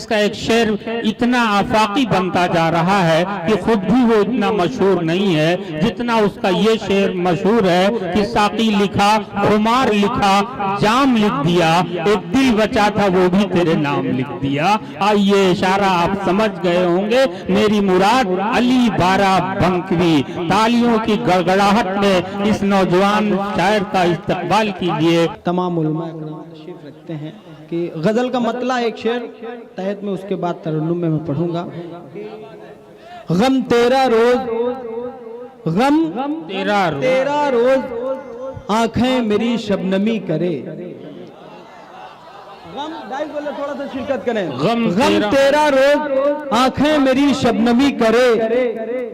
इसका एक शेर इतना आफाकी बनता जा रहा है कि खुद भी वो इतना मशहूर नहीं है जितना उसका ये शेर मशहूर है कि साकी लिखा, खुमार लिखा, जाम लिख दिया, एक दिल बचा था वो भी तेरे नाम लिख दिया। ये इशारा आप समझ गए होंगे। मेरी मुराद अली बारा बंकवी। तालियों की गड़गड़ाहट में इस नौजवान शायर का इस्तकबाल कीजिए। तमाम उलमा तशरीफ रखते हैं कि गजल का मतला एक शेर तहत में, उसके बाद तरन्नुम में मैं पढ़ूंगा। गम तेरा रोज, गम तेरा रोज आंखें मेरी शबनमी करे। गम बोले थोड़ा सा शिरकत करें। गम तेरा रोज आंखें मेरी शबनमी करे,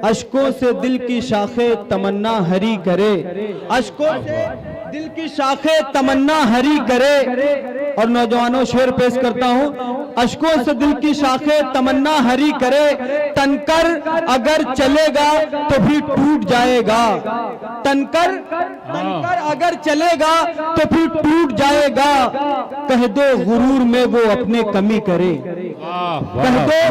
अश्कों से दिल की शाखे तमन्ना हरी करे। अश्कों से दिल की शाखे तमन्ना हरी करे। और नौजवानों शेर पेश करता हूँ। अश्कों से दिल की शाखे तमन्ना हरी करे, तनकर अगर चलेगा तो भी टूट जाएगा। तनकर अगर चलेगा तो फिर टूट जाएगा। कह दो गुरूर में वो अपने कमी करे। कह दो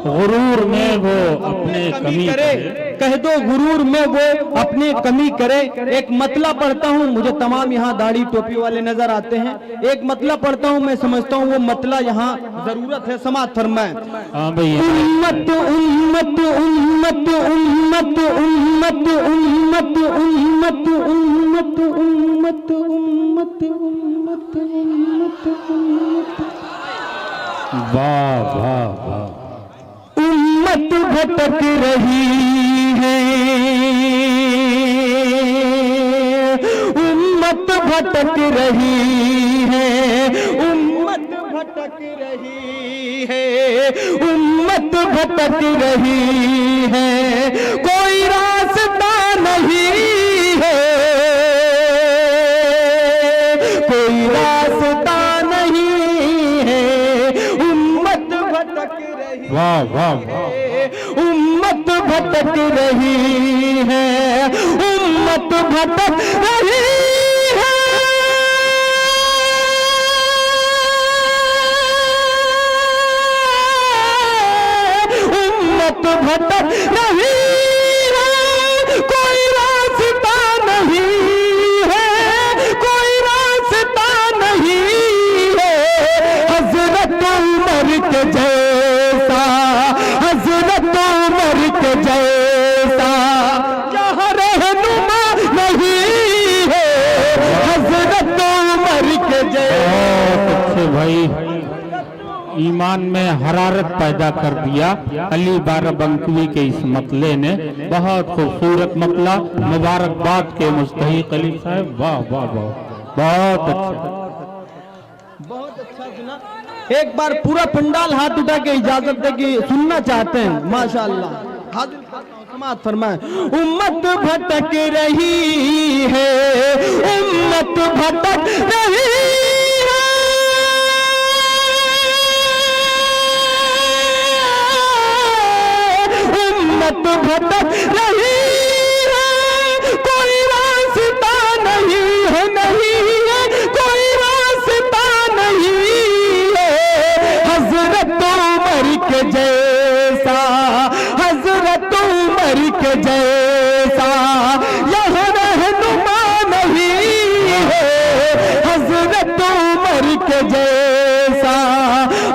गुरूर में वो अपने कमी करे। कह दो गुरूर में वो अपने कमी करे। एक मतला पढ़ता हूँ, मुझे तमाम यहाँ दाढ़ी टोपी वाले नजर आते हैं। एक मतला पढ़ता हूँ, मैं समझता हूँ वो मतला यहाँ जरूरत है, समाअत फरमाएं। उम्मत उम्मत उम्मत उम्मत उम्मत उम्मत उम्मत उम्मत उम्मत उम्मत उम्मत उम्मत। वाह वाह वाह। उम्मत भटक रही है, उम्मत भटक रही है, उम्मत भटक रही है, उम्मत भटक रही है, कोई रास्ता नहीं है, कोई रास्ता नहीं है, उम्मत भटक रही। वाह वाह वाह। उम्मत भटक रही है, उम्मत भटक रही है, उम्मत भटक रही है, कोई रास्ता नहीं है, कोई रास्ता नहीं है। हज़रत उमर के जैसा, हज़रत उमर के जैसा जहाँ रहनुमा नहीं है, हज़रत उमर के जैसा। अच्छे भाई, ईमान में हरारत पैदा कर दिया अली बारा बंकवी के इस मतले ने। बहुत खूबसूरत मतला, मुबारकबाद के मुस्तहिक अली साहब। वाह वाह वाह, बहुत अच्छा, बहुत अच्छा सुना। एक बार पूरा पंडाल हाथ उठा के इजाजत दे कि सुनना चाहते हैं। माशाअल्लाह, हाजिर समाअत फरमाएं। उम्मत भटक रही है, उम्मत भटक रही है, उम्मत भटक रही है, कोई रास्ता नहीं है, नहीं है, कोई रास्ता नहीं है। हज़रत उमर के जैसा, हज़रत उमर के जैसा यहाँ रहनुमा नहीं है, हज़रत उमर के जैसा,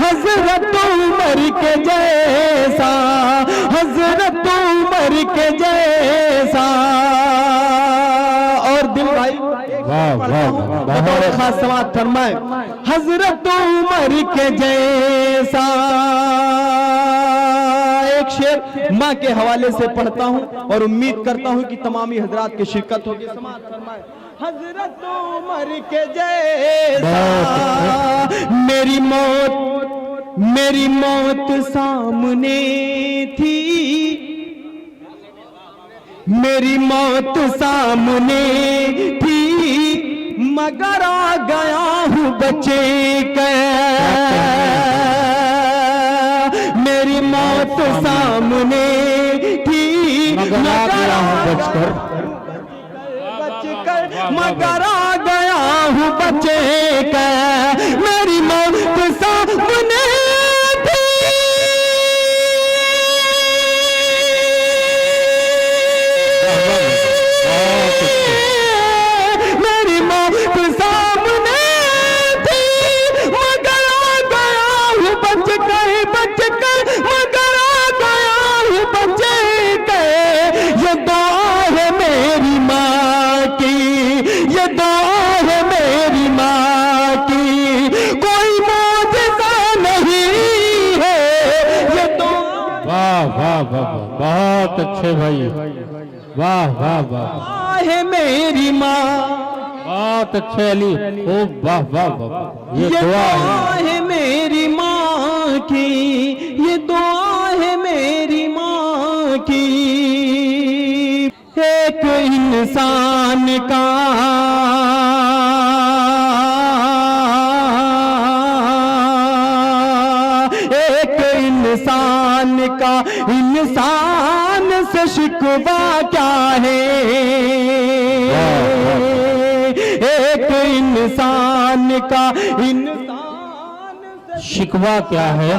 हज़रत उमर के जैसा, हज़रत उमर के जैसा। और दिल भाई वाह वाह बतौर खास समाअत फरमाए। हज़रत उमर के जैसा एक शेर माँ के हवाले से पढ़ता हूँ और उम्मीद करता हूँ कि तमामी हजरात की शिरकत होगी। समाअत फरमाए। हज़रत उमर के जैसा मेरी मौत सामने थी, मेरी मौत सामने थी, मगर आ गया हूँ बचे कर। मेरी मौत सामने थी, मगर आ गया हूँ बचकर, मगर आ गया हूँ बचे कर। मेरी मौत सामने वाह वाह वाह, बहुत अच्छे भाई, वाह वाह वाह, है मेरी माँ, बहुत अच्छे अली, ओ वाह वाह वाह, ये दुआ है मेरी माँ की, ये दुआ है मेरी माँ की। एक इंसान का इंसान से शिकवा क्या है, एक इंसान का इंसान से शिकवा क्या है,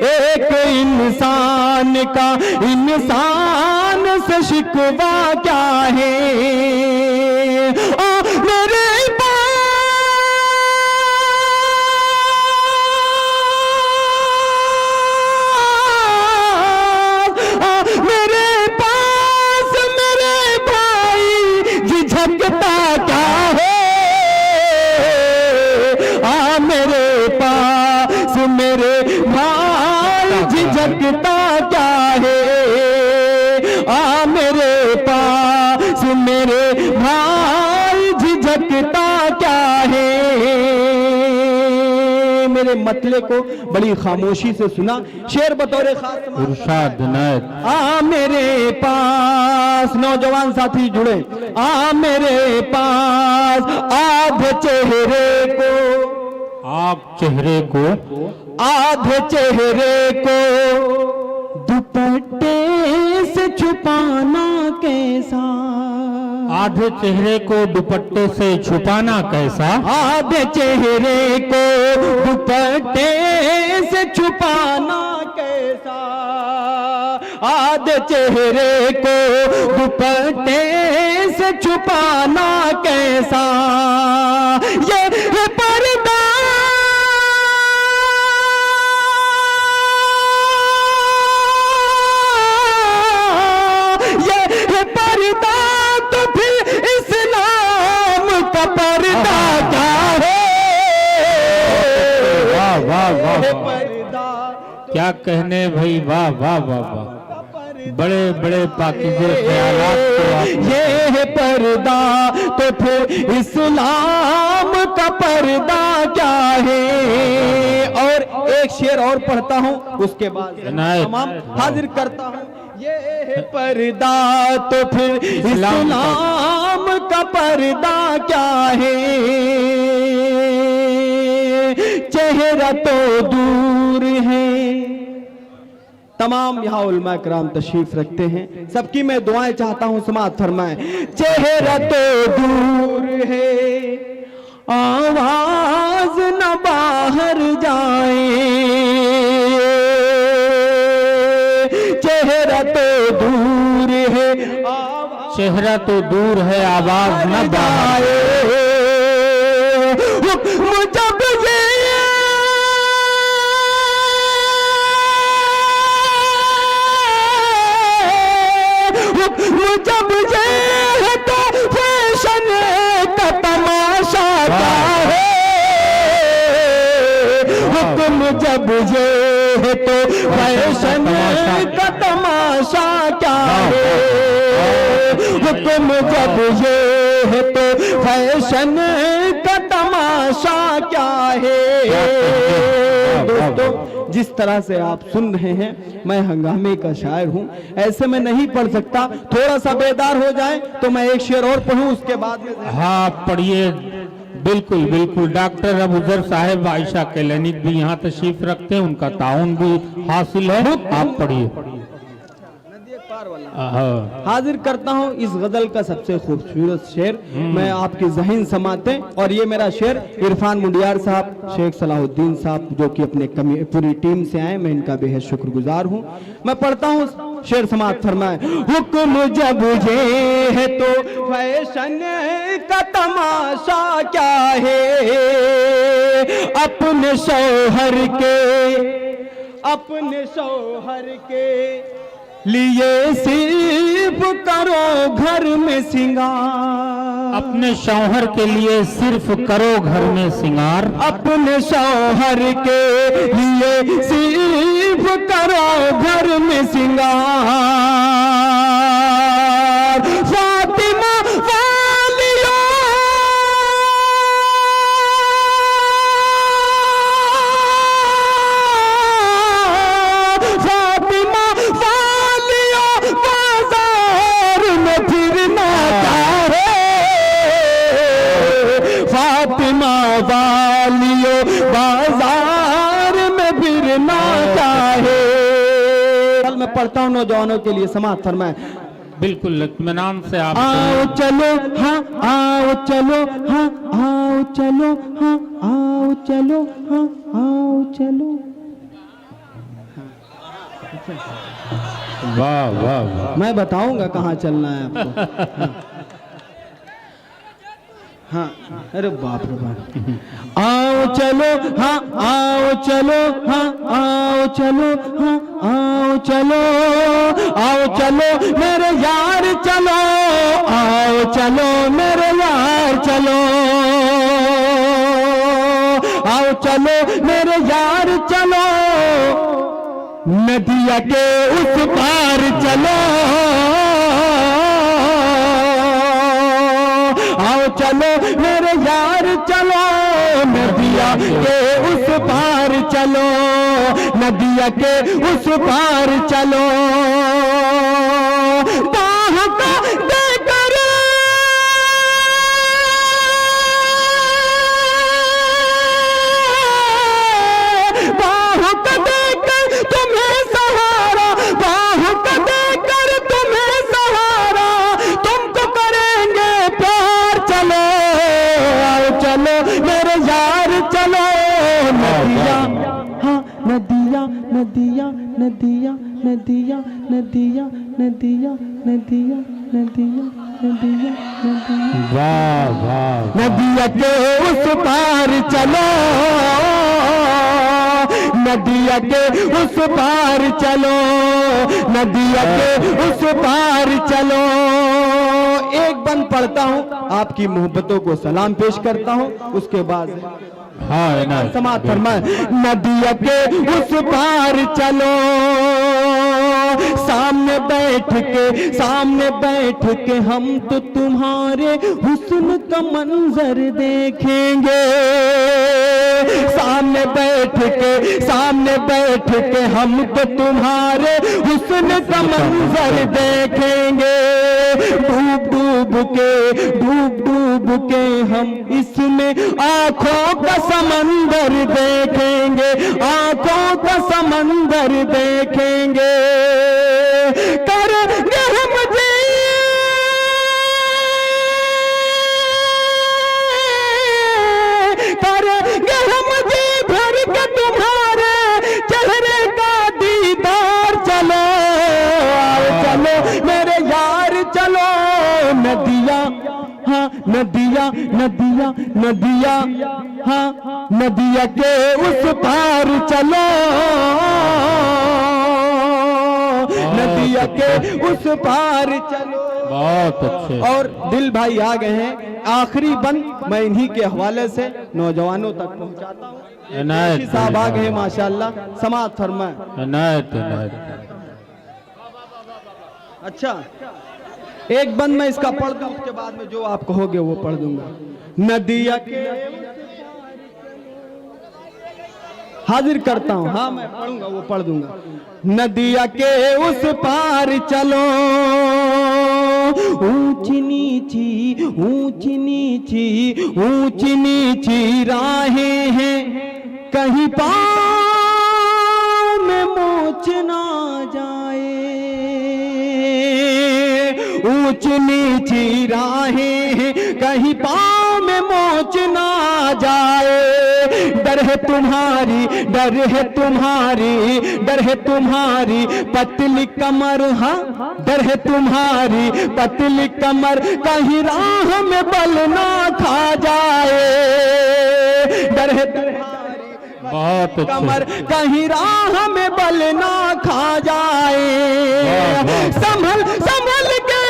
एक इंसान का इंसान से शिकवा क्या है। मेरे झिझकता क्या है, मेरे पास मेरे भाई झिझकता क्या है। मेरे मतले को बड़ी खामोशी से सुना, शेर बतौर खास इरशाद इनायत। मेरे पास नौजवान साथी जुड़े, मेरे पास आधे चेहरे को, आप चेहरे को, आधे चेहरे को दुपट्टे से छुपाना कैसा, आधे चेहरे को दुपट्टे से छुपाना कैसा, आधे चेहरे को दुपट्टे से छुपाना कैसा, आधे चेहरे को दुपट्टे से छुपाना कैसा। ये पर्दा तो फिर इस्लाम का पर्दा क्या है, वाह वाह वाह, पर्दा क्या कहने भाई, वाह वाह वाह वाह, बड़े बड़े पाकीज़े ख्यालात को आप, ये है पर्दा तो फिर इस्लाम का पर्दा क्या है। और एक शेर और पढ़ता हूँ, उसके बाद तमाम हाजिर करता हूँ। ये है पर्दा तो फिर इस्लाम का पर्दा क्या है, चेहरा तो दूर है। तमाम यहाँ उलमा कराम तशरीफ रखते हैं, सबकी मैं दुआएं चाहता हूँ, समाअत फरमाएं। चेहरा तो दूर है, आवाज न बाहर जाए, चेहरा तो दूर है, चेहरा तो दूर है, आवाज न बाहर, जब जब ये है तो फैशन का तमाशा क्या है, हुक्म जब ये है तो फैशन का तमाशा क्या है, हुक्म जब ये है तो फैशन का तमाशा क्या है। दोस्तों, जिस तरह से आप सुन रहे हैं, मैं हंगामे का शायर हूं, ऐसे में नहीं पढ़ सकता, थोड़ा सा बेदार हो जाए तो मैं एक शेर और पढ़ूं, उसके बाद में। हाँ पढ़िए, बिल्कुल बिल्कुल। डॉक्टर अबूजर साहब आयशा क्लिनिक भी यहाँ तशरीफ रखते हैं, उनका ताउन भी हासिल है, आप पढ़िए। हाजिर करता हूँ इस गजल का सबसे खूबसूरत शेर, मैं आपकी ज़हन समाते, और ये मेरा शेर इरफान मुंडियार साहब, शेख सलाहुद्दीन साहब जो कि अपने पूरी टीम से आए, मैं इनका बेहद शुक्रगुजार हूँ। मैं पढ़ता हूँ, शेर समात फरमाए। हुक्म जब ये है तो फैशन का तमाशा क्या है, अपने शौहर के लिए सिर्फ करो घर में सिंगार, अपने शौहर के लिए सिर्फ करो घर में सिंगार, अपने शौहर के लिए सिर्फ करो घर में सिंगार। फातिमा वालियो फातिमा वालियो बाजार में फिरना चाहे, फातिमा वालियो बाजार में फिरना चाहे। कल मैं पढ़ता हूँ नौजवानों के लिए, समाअत फरमाए। बिल्कुल इत्मीनान से आप आओ चलो हाँ, आओ चलो हाँ, आओ चलो हाँ, आओ चलो हाँ, आओ चलो। वाह वाह वाह। मैं बताऊंगा कहाँ चलना है आपको। हाँ, अरे बाप रे बाप। आओ चलो हाँ, आओ चलो हाँ, आओ चलो हाँ, आओ चलो, आओ चलो मेरे यार चलो, आओ चलो मेरे यार चलो, आओ चलो मेरे यार चलो, नदिया के उस पार चलो, आओ चलो मेरे यार चलो, नदिया के उस पार चलो, नदिया के उस पार चलो। बाह का देकर बाह का देकर तुम्हें सहारा, बाह का देकर तुम्हें सहारा, तुमको करेंगे प्यार चलो, आओ चलो मेरे यार चलो, नदिया हाँ, नदिया नदिया नदिया नदिया नदिया नदिया नदिया नदिया नदिया नदिया। वाह वाह। नदिया के उस पार चलो, नदिया के उस पार चलो, नदिया के उस पार चलो। एक बंद पढ़ता हूँ, आपकी मोहब्बतों को सलाम पेश करता हूँ, उसके बाद हाँ समाअत फरमाए। नदिया के उस पार चलो, सामने बैठ के हम तो तुम्हारे हुस्न का मंजर देखेंगे, सामने बैठ के हम तो तुम्हारे हुस्न का मंजर देखेंगे, डूब डूब के हम इसमें आंखों का समंदर देखेंगे, आंखों का समंदर देखेंगे, करेंगे हम जी करेंगे हम जी भर के तुम्हारे चेहरे का दीदार चलो, आओ चलो मेरे यार चलो, नदिया हाँ, नदिया नदिया नदिया हाँ, नदिया के उस पार चलो, नदिया के उस पार चलो। बहुत अच्छे। और दिल भाई आ गए हैं, आखिरी बंद मैं इन्हीं के हवाले से नौजवानों तक पहुंचाता हूँ। इनायत साहब आ गए माशाल्लाह, समाअत फरमाए। इनायत। अच्छा, एक बंद मैं इसका पढ़ दूं, उसके बाद में जो आप कहोगे वो पढ़ दूंगा। नदिया के हाजिर करता हूँ, हाँ मैं पढ़ूंगा वो पढ़ दूंगा। नदिया के उस पार चलो, ऊंची नीची राहें हैं, कहीं पाँव में मोच ना जाए, ऊंची नीची राहें हैं, कहीं पाँव में मोच ना जाए, डर है तुम्हारी पतली कमर, हाँ डर है तुम्हारी पतली कमर, कहीं राह में बल ना खा जाए, डर है बहुत कमर कहीं राह में बल ना खा जाए, संभल के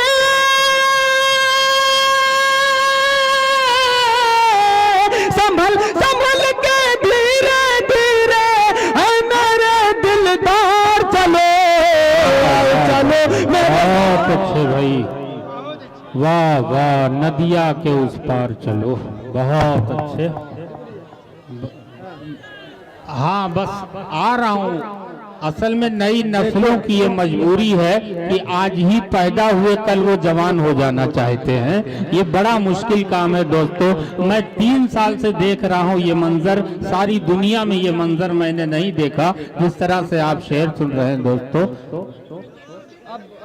बहुत अच्छे भाई, वाह वाह, नदिया के उस पार चलो, बहुत अच्छे। हाँ बस आ रहा हूँ। असल में नई नस्लों की ये मजबूरी है कि आज ही पैदा हुए कल वो जवान हो जाना चाहते हैं। ये बड़ा मुश्किल काम है दोस्तों। मैं 3 साल से देख रहा हूँ ये मंजर, सारी दुनिया में ये मंजर मैंने नहीं देखा जिस तरह से आप शेर सुन रहे हैं दोस्तों।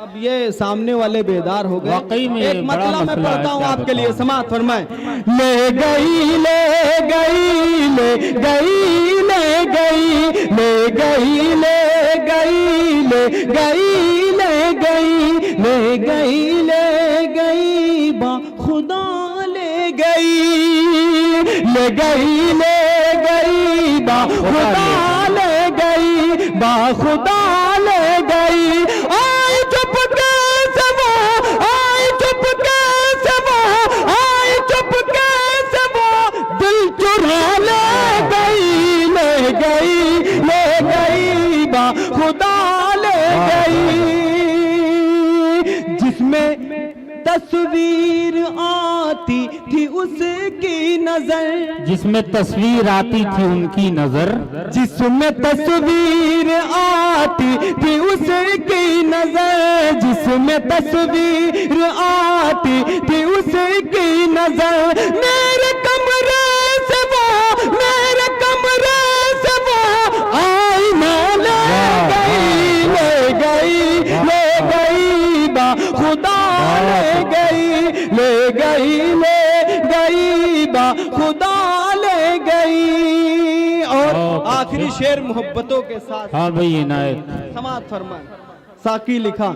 अब ये सामने वाले बेदार हो गए। वाकई में एक बड़ा मतलब मैं मसला है, पढ़ता हूँ क्या आपके लिए, बताऊं। समाअत फरमाएं। ले गई ले गई ले गई ले गई ले गई ले गई ले गई ले गई ले गई ले गई बा खुदा ले गई ले गई बा खुदा ले गई बा खुदा ले गई। आई चुपके से वो, आई चुपके से वो, आई चुपके से वो दिल चुरा ले गई बा खुदा ले गई। जिसमें तस्वीर आती थी उसकी नजर, जिसमें तस्वीर आती थी उनकी नजर, जिसमें तस्वीर आती थी उसकी नजर, जिसमें तस्वीर आती थी उसकी नजर। मेरे कमरे से वो, मेरे कमरे से वो आईना ले गई बा खुदा ले गई बा खुदा ले गई। और आखिरी शेर मोहब्बतों के साथ। हाँ भाई इनायत, समाअत फरमाएं। साकी लिखा।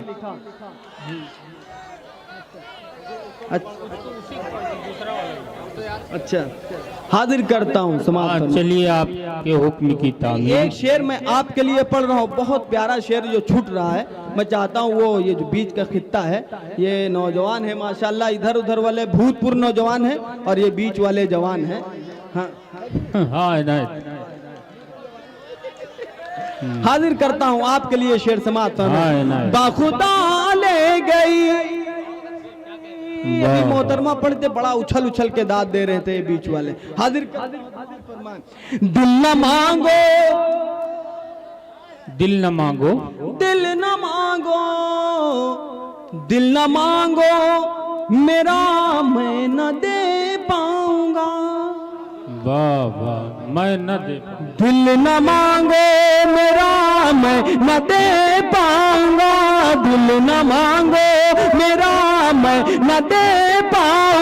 अच्छा हाजिर करता हूँ समाअत फरमाएं। चलिए आपके हुक्म की तामील। एक शेर मैं आपके लिए पढ़ रहा हूँ, बहुत प्यारा शेर जो छूट रहा है। मैं चाहता हूँ वो ये जो बीच का खित्ता है, ये नौजवान है माशाल्लाह, इधर उधर वाले भूतपूर्व नौजवान हैं और ये बीच वाले जवान हैं। हाँ हाँ इनायत, हाजिर करता हूँ आपके लिए शेर समाअत हाँ, फरमाएं। इनायत। बाखुदा ले गई। अभी मोहतरमा पढ़ते बड़ा उछल उछल के दाद दे रहे थे ये बीच वाले। हाजिर फरमाएं। दिल न मांगो, दिल न मांगो, दिल न मांगो, दिल न मांगो मेरा मैं न दे पाऊंगा। वाह वाह, मैं न दे, दिल न मांगो मेरा मैं न दे पाऊंगा, दिल न मांगो मेरा मैं न दे पाऊंगा।